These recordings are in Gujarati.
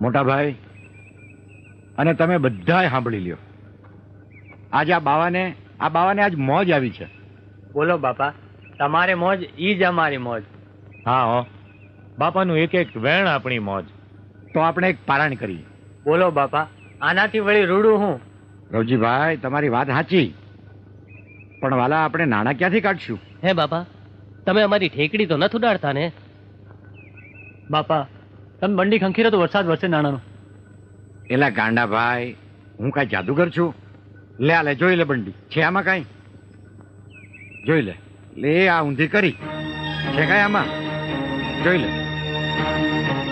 મોટા ભાઈ અને તમે બધાય સાંભળી લ્યો, આજે આ બાવાને આજ મોજ આવી છે. બોલો બાપા, તમારે મોજ ઈ જ અમારી મોજ. હા હો, બાપાનું એક એક વેણ આપણી મોજ. તો આપણે એક પારણ કરીએ. બોલો બાપા, આનાથી વળી રૂડું હું. રવજીભાઈ, તમારી વાત સાચી, પણ વાલા આપણે નાણાં ક્યાંથી કાઢશું? હે બાપા, તમે અમારી ઠેકડી તો નથી ઉડાડતા ને? બાપા, તમે બંડી ખંખીરો તો વરસાદ વરસે નાણાનો. એલા ગાંડા ભાઈ, હું કાંઈ જાદુગર છું? લે આ લે, જોઈ લે બંડી છે આમાં કાંઈ? જોઈ લે. લે આ ઊંધી કરી છે કાંઈ આમાં? જોઈ લે.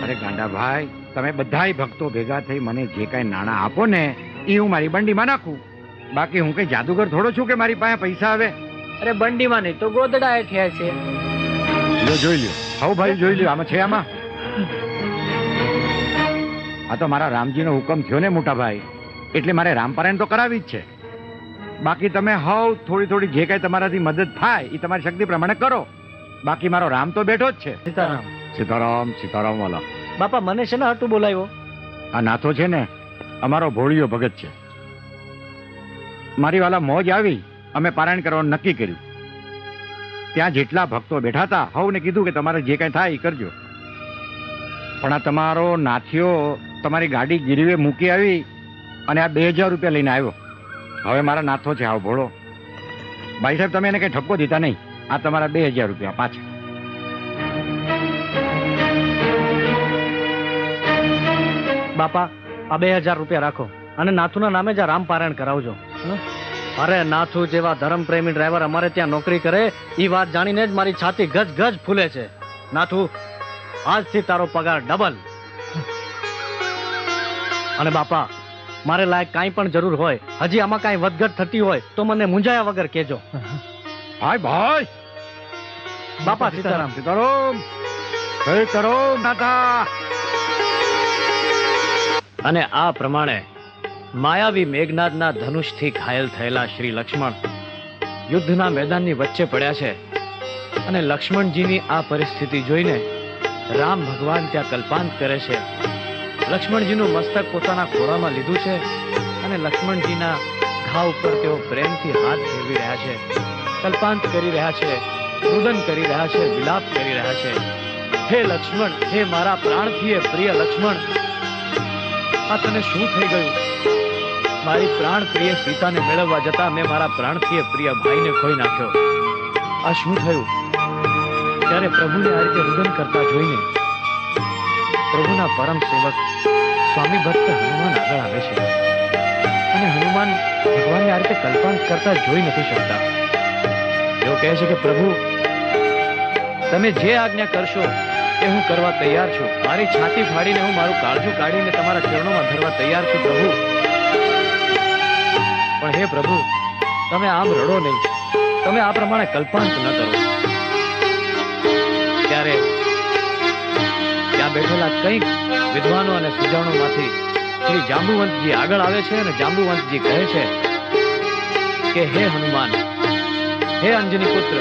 અરે ગાંડા ભાઈ, તમે બધાય ભક્તો ભેગા થઈ મને જે કાંઈ નાણાં આપો ને એ હું મારી બંડીમાં નાખું. બાકી હું કઈ જાદુગર થોડો છું કે મારી પાસે પૈસા આવે? અરે બંડીમાં નહીં તો ગોદડા થયા છે. લ્યો જોઈ લ્યો, હવ ભાઈ જોઈ લ્યો, આમાં છે આમાં. આ તો મારા રામજીનો હુકમ થયો ને મોટા ભાઈ, એટલે મારે રામપારાયણ તો કરાવી જ છે. બાકી તમે હવ થોડી થોડી જે કાંઈ તમારાથી મદદ થાય એ તમારી શક્તિ પ્રમાણે કરો. બાકી મારો રામ તો બેઠો જ છે. સીતારામ. સીતારામ સીતારામ વાલા. બાપા, મને છે ને હટું બોલાવ્યો? આ નાથો છે ને અમારો ભોળિયો ભગત છે. મારી વાલા મોજ આવી, અમે પારાયણ કરવાનું નક્કી કર્યું. ત્યાં જેટલા ભક્તો બેઠા હતા હવને કીધું કે તમારે જે કાંઈ થાય એ કરજો. પણ આ તમારો નાથિયો તમારી ગાડી ગીરવે મૂકી આવી અને આ 2000 રૂપિયા લઈને આવ્યો. હવે મારા નાથો છે, આવ ભોળો. ભાઈ સાહેબ, તમે એને કઈ ઠપકો દીધા નહીં. આ તમારા 2000 રૂપિયા પાછા. બાપા, આ 2000 રૂપિયા રાખો અને નાથુના નામે જ રામ પારાયણ કરાવજો. અરે નાથુ જેવા ધર્મપ્રેમી ડ્રાઈવર અમારે ત્યાં નોકરી કરે એ વાત જાણીને જ મારી છાતી ગજ ગજ ફૂલે છે. નાથુ, આજથી તારો પગાર ડબલ. અને બાપા, મારે લાયક કાંઈ પણ જરૂર હોય, હજી આમાં કાંઈ વધઘટ થતી હોય તો મને મૂંઝાયા વગર કહેજો. ભાઈ ભાઈ. બાપા સીતારામ. સીતારામ સીતારામ નાથા. અને આ પ્રમાણે માયાવી મેઘનાદના ધનુષથી ઘાયલ થયેલા શ્રી લક્ષ્મણ યુદ્ધના મેદાનની વચ્ચે પડ્યા છે. અને લક્ષ્મણજીની આ પરિસ્થિતિ જોઈને રામ ભગવાન ત્યાં કલ્પાંત કરે છે. લક્ષ્મણજીનું મસ્તક પોતાના ખોળામાં લીધું છે અને લક્ષ્મણજીના ઘા ઉપર તેઓ પ્રેમથી હાથ ફેરવી રહ્યા છે, કલ્પાંત કરી રહ્યા છે, રુદન કરી રહ્યા છે, વિલાપ કરી રહ્યા છે. હે લક્ષ્મણ, હે મારા પ્રાણથી પ્રિય લક્ષ્મણ, આ તને શું થઈ ગયું? મારી પ્રાણ પ્રિય સીતાને મેળવવા જતા મેં મારા પ્રાણથી પ્રિય ભાઈને ખોઈ નાખ્યો. આ શું થયું? ત્યારે પ્રભુને આ રીતે રુદન કરતા જોઈને પ્રભુના પરમ સેવક સ્વામી ભક્ત હનુમાન આગળ આવે છે. અને હનુમાન ભગવાનને આ રીતે કલ્પાંત કરતા જોઈ નથી શકતા. તેઓ કહે છે કે પ્રભુ, તમે જે આજ્ઞા કરશો એ હું કરવા તૈયાર છું. મારી છાતી ફાડીને હું મારું કાળજું કાઢીને તમારા ચરણોમાં ધરવા તૈયાર છું પ્રભુ. પણ હે પ્રભુ, તમે આમ રડો નહીં, તમે આ પ્રમાણે કલ્પાંત ન કરો. ત્યારે ત્યાં બેઠેલા કંઈક વિદ્વાનો અને સુજાણોમાંથી શ્રી જાંબુવંતજી આગળ આવે છે અને જાંબુવંતજી કહે છે કે હે હનુમાન, હે અંજની પુત્ર,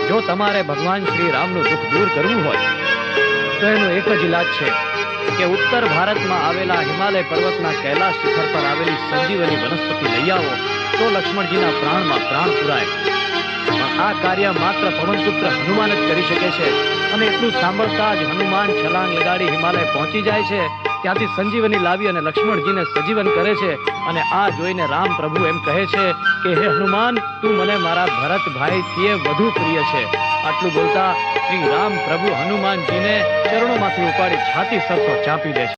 જો તમારે ભગવાન શ્રી રામનું દુઃખ દૂર કરવું હોય તો એનો એક જ ઇલાજ છે કે ઉત્તર ભારતમાં આવેલા હિમાલય પર્વતના કૈલાશ શિખર પર આવેલી સંજીવની વનસ્પતિ લઈ આવો તો લક્ષ્મણજીના પ્રાણમાં પ્રાણ પુરાય. પણ આ કાર્ય માત્ર પવનપુત્ર હનુમાન જ કરી શકે છે. અને એટલું સાંભળતા જ હનુમાન છલાંગ લગાડી હિમાલય પહોંચી જાય છે. ત્યાંથી સંજીવની લાવી અને લક્ષ્મણજીને સજીવન કરે છે. અને આ જોઈને રામ પ્રભુ એમ કહે છે કે હે હનુમાન, તું મને મારા ભરત ભાઈથી વધુ પ્રિય છે. આટલું બોલતા શ્રી રામ પ્રભુ હનુમાનજીને ચરણોમાંથી ઉપાડી છાતી સરસો ચાંપી દે છે.